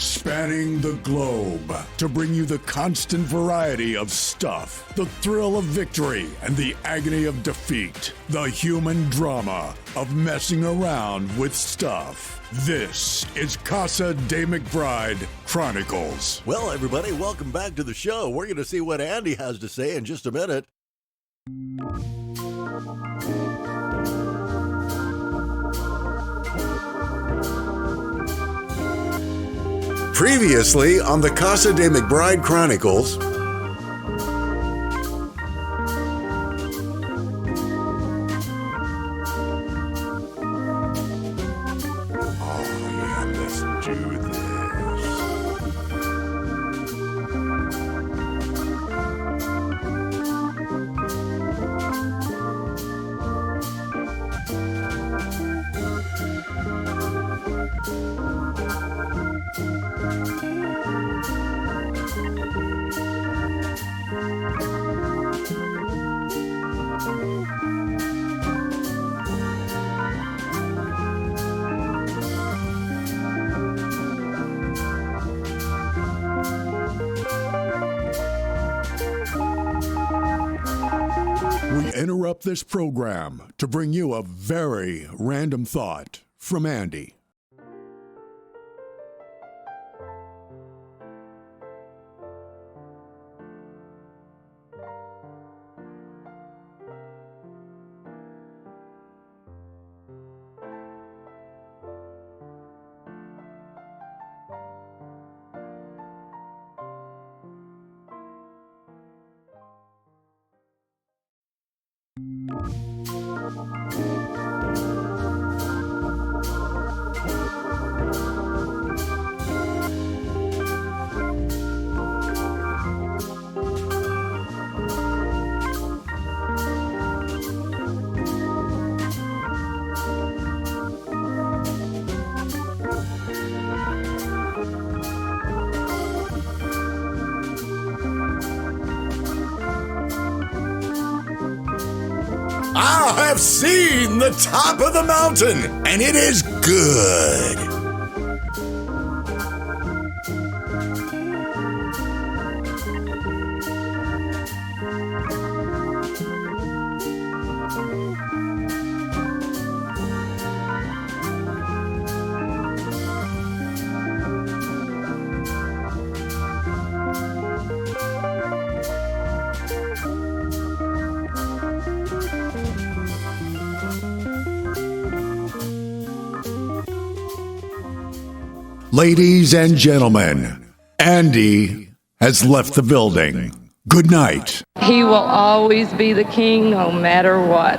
Spanning the globe to bring you the constant variety of stuff, the thrill of victory, and the agony of defeat. The human drama of messing around with stuff. This is Casa de McBride Chronicles. Well, everybody, welcome back to the show. We're going to see what Andy has to say in just a minute. Previously on the Casa de McBride Chronicles. Let's do this. We interrupt this program to bring you a very random thought from Andy. I have seen the top of the mountain, and it is good. Ladies and gentlemen, Andy has left the building. Good night. He will always be the king no matter what.